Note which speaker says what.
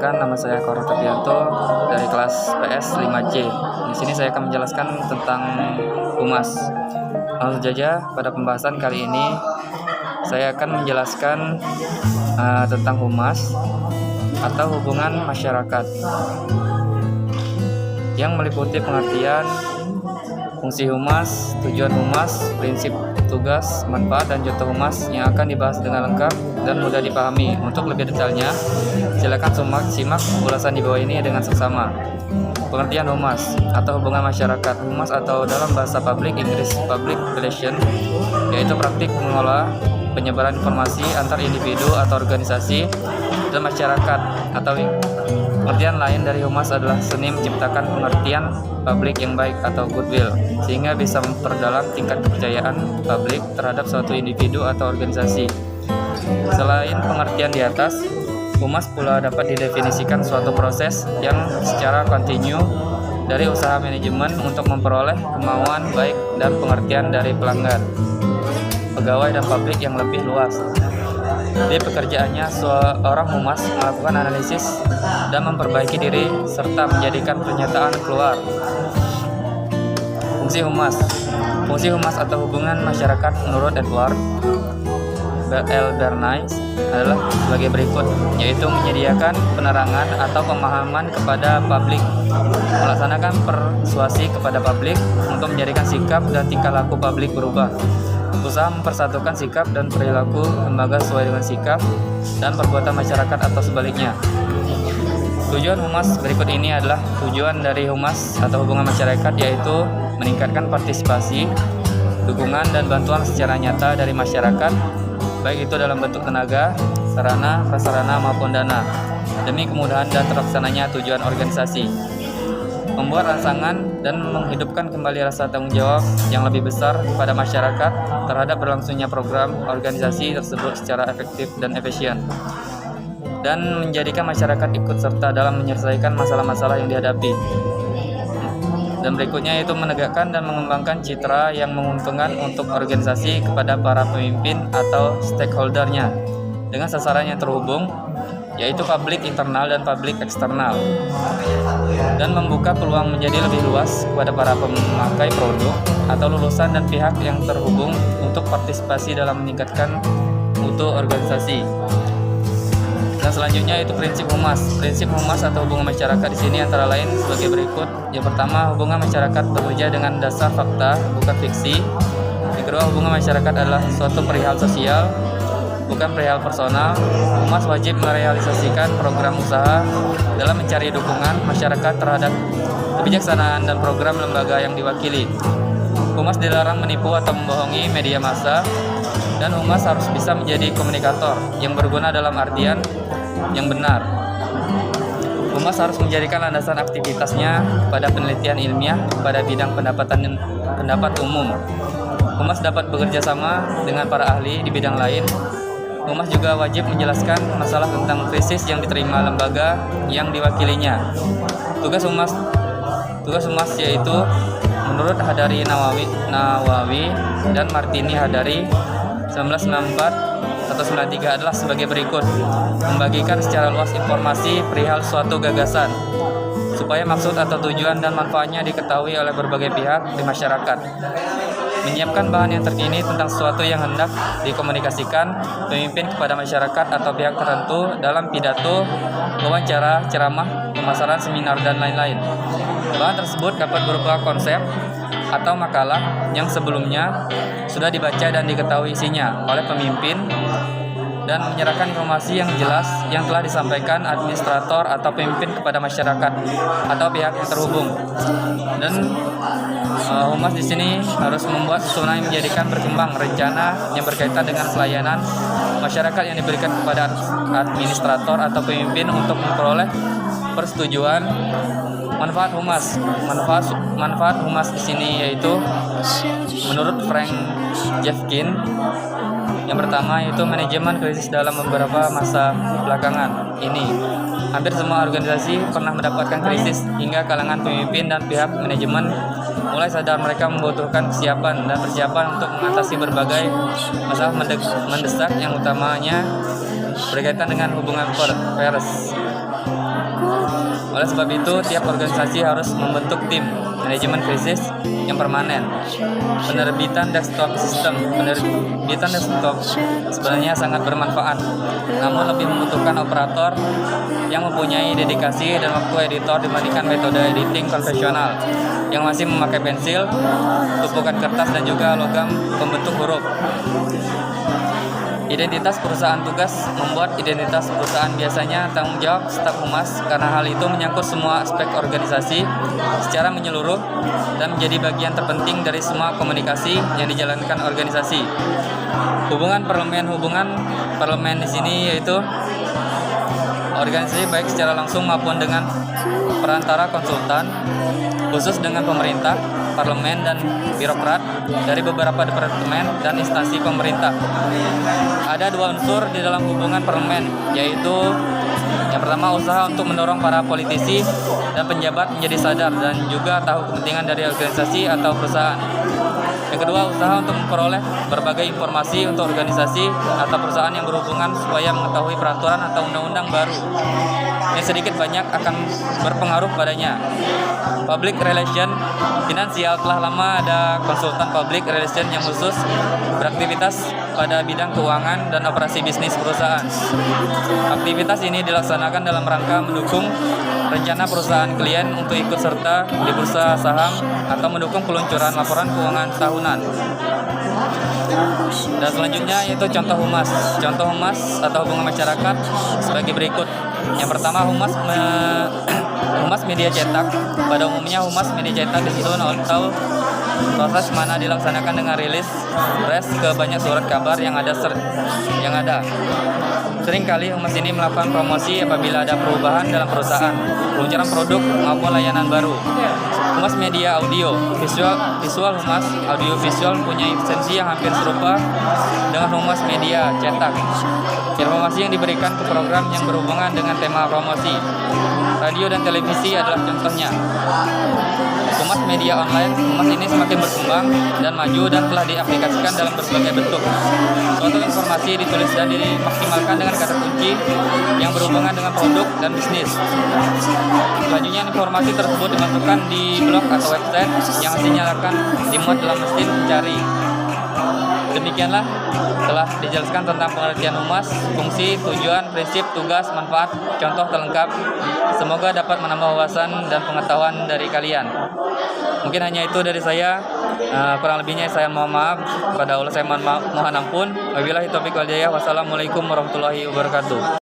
Speaker 1: Perkenalkan, nama saya Koro Tapianto dari kelas PS 5C. Di sini saya akan menjelaskan tentang humas. Langsung saja, pada pembahasan kali ini saya akan menjelaskan tentang humas atau hubungan masyarakat yang meliputi pengertian fungsi humas, tujuan humas, prinsip, tugas, manfaat, dan contoh humas yang akan dibahas dengan lengkap dan mudah dipahami. Untuk lebih detailnya, silakan simak ulasan di bawah ini dengan seksama. Pengertian humas atau hubungan masyarakat. Humas atau dalam bahasa public Inggris public relation, yaitu praktik mengelola penyebaran informasi antar individu atau organisasi dan masyarakat. Atau pengertian lain dari humas adalah seni menciptakan pengertian publik yang baik atau goodwill, sehingga bisa memperdalam tingkat kepercayaan publik terhadap suatu individu atau organisasi. Selain pengertian di atas, humas pula dapat didefinisikan suatu proses yang secara kontinu dari usaha manajemen untuk memperoleh kemauan baik dan pengertian dari pelanggan, pegawai, dan publik yang lebih luas. Di pekerjaannya, seorang humas melakukan analisis dan memperbaiki diri serta menjadikan pernyataan keluar. Fungsi humas. Fungsi humas atau hubungan masyarakat menurut Edward L. Bernays adalah sebagai berikut, yaitu menyediakan penerangan atau pemahaman kepada publik, melaksanakan persuasi kepada publik untuk menjadikan sikap dan tingkah laku publik berubah, usaha mempersatukan sikap dan perilaku lembaga sesuai dengan sikap dan perbuatan masyarakat atau sebaliknya. Tujuan humas berikut ini adalah tujuan dari humas atau hubungan masyarakat, yaitu meningkatkan partisipasi, dukungan, dan bantuan secara nyata dari masyarakat, baik itu dalam bentuk tenaga, sarana, prasarana, maupun dana, demi kemudahan dan terlaksananya tujuan organisasi. Membuat rangsangan dan menghidupkan kembali rasa tanggung jawab yang lebih besar pada masyarakat terhadap berlangsungnya program organisasi tersebut secara efektif dan efisien, dan menjadikan masyarakat ikut serta dalam menyelesaikan masalah-masalah yang dihadapi. Dan berikutnya yaitu menegakkan dan mengembangkan citra yang menguntungkan untuk organisasi kepada para pemimpin atau stakeholdernya dengan sasaran yang terhubung, yaitu publik internal dan publik eksternal, dan membuka peluang menjadi lebih luas kepada para pemakai produk atau lulusan dan pihak yang terhubung untuk partisipasi dalam meningkatkan mutu organisasi. Dan selanjutnya itu prinsip humas. Prinsip humas atau hubungan masyarakat di sini antara lain sebagai berikut. Yang pertama, hubungan masyarakat bekerja dengan dasar fakta, bukan fiksi. Yang kedua, hubungan masyarakat adalah suatu perihal sosial, bukan perihal personal. Humas wajib merealisasikan program usaha dalam mencari dukungan masyarakat terhadap kebijaksanaan dan program lembaga yang diwakili. Humas dilarang menipu atau membohongi media massa, dan humas harus bisa menjadi komunikator yang berguna dalam artian yang benar. Humas harus menjadikan landasan aktivitasnya pada penelitian ilmiah pada bidang pendapat umum. Humas dapat bekerja sama dengan para ahli di bidang lain. Humas juga wajib menjelaskan masalah tentang krisis yang diterima lembaga yang diwakilinya. Tugas humas yaitu menurut Hadari Nawawi dan Martini Hadari 1994 atau 93 adalah sebagai berikut: membagikan secara luas informasi perihal suatu gagasan supaya maksud atau tujuan dan manfaatnya diketahui oleh berbagai pihak di masyarakat, menyiapkan bahan yang terkini tentang sesuatu yang hendak dikomunikasikan pemimpin kepada masyarakat atau pihak tertentu dalam pidato, wawancara, ceramah, pemasaran, seminar, dan lain-lain. Bahan tersebut dapat berupa konsep atau makalah yang sebelumnya sudah dibaca dan diketahui isinya oleh pemimpin, dan menyerahkan informasi yang jelas yang telah disampaikan administrator atau pemimpin kepada masyarakat atau pihak yang terhubung. Dan humas di sini harus membuat susunan yang menjadikan berkembang rencana yang berkaitan dengan pelayanan masyarakat yang diberikan kepada administrator atau pemimpin untuk memperoleh persetujuan. Manfaat humas. Manfaat humas di sini yaitu menurut Frank Jeffkin, yang pertama yaitu manajemen krisis dalam beberapa masa belakangan ini. Hampir semua organisasi pernah mendapatkan krisis hingga kalangan pemimpin dan pihak manajemen mulai sadar mereka membutuhkan kesiapan dan persiapan untuk mengatasi berbagai masalah mendesak yang utamanya berkaitan dengan hubungan pers. Oleh sebab itu, tiap organisasi harus membentuk tim manajemen krisis yang permanen. Penerbitan desktop sistem. Penerbitan desktop sebenarnya sangat bermanfaat, namun lebih membutuhkan operator yang mempunyai dedikasi dan waktu editor dibandingkan metode editing konvensional yang masih memakai pensil, tumpukan kertas, dan juga logam pembentuk huruf. Identitas perusahaan. Tugas membuat identitas perusahaan biasanya tanggung jawab staf humas karena hal itu menyangkut semua aspek organisasi secara menyeluruh dan menjadi bagian terpenting dari semua komunikasi yang dijalankan organisasi. Hubungan parlemen di sini yaitu organisasi baik secara langsung maupun dengan perantara konsultan, khusus dengan pemerintah, parlemen, dan birokrat dari beberapa departemen dan instansi pemerintah. Ada dua unsur di dalam hubungan parlemen, yaitu yang pertama usaha untuk mendorong para politisi dan penjabat menjadi sadar dan juga tahu kepentingan dari organisasi atau perusahaan. Yang kedua, usaha untuk memperoleh berbagai informasi untuk organisasi atau perusahaan yang berhubungan supaya mengetahui peraturan atau undang-undang baru yang sedikit banyak akan berpengaruh padanya. Public Relation Finansial. Telah lama ada konsultan Public Relation yang khusus beraktivitas pada bidang keuangan dan operasi bisnis perusahaan. Aktivitas ini dilaksanakan dalam rangka mendukung rencana perusahaan klien untuk ikut serta di bursa saham atau mendukung peluncuran laporan keuangan tahunan. Dan selanjutnya yaitu contoh humas. Contoh humas atau hubungan masyarakat sebagai berikut. Yang pertama, humas media cetak. Pada umumnya humas media cetak disusun atau proses mana dilaksanakan dengan rilis press ke banyak surat kabar yang ada. Seringkali humas ini melakukan promosi apabila ada perubahan dalam perusahaan, peluncuran produk maupun layanan baru. Humas media audio visual. Humas audio visual mempunyai esensi yang hampir serupa dengan humas media cetak. Informasi yang diberikan ke program yang berhubungan dengan tema promosi. Radio dan televisi adalah contohnya. Humas media online. Humas ini semakin berkembang dan maju dan telah diaplikasikan dalam berbagai bentuk. Suatu informasi ditulis dan dimaksimalkan dengan kata kunci yang berhubungan dengan produk dan bisnis. Selanjutnya, informasi tersebut dimasukkan di blog atau website yang hasilnya akan dimuat dalam mesin pencari. Demikianlah telah dijelaskan tentang pengertian humas, fungsi, tujuan, prinsip, tugas, manfaat, contoh terlengkap. Semoga dapat menambah wawasan dan pengetahuan dari kalian. Mungkin hanya itu dari saya. Kurang lebihnya saya mohon maaf. Kepada Allah saya mohon ampun. Wabillahi taufiq wal hidayah. Wassalamualaikum warahmatullahi wabarakatuh.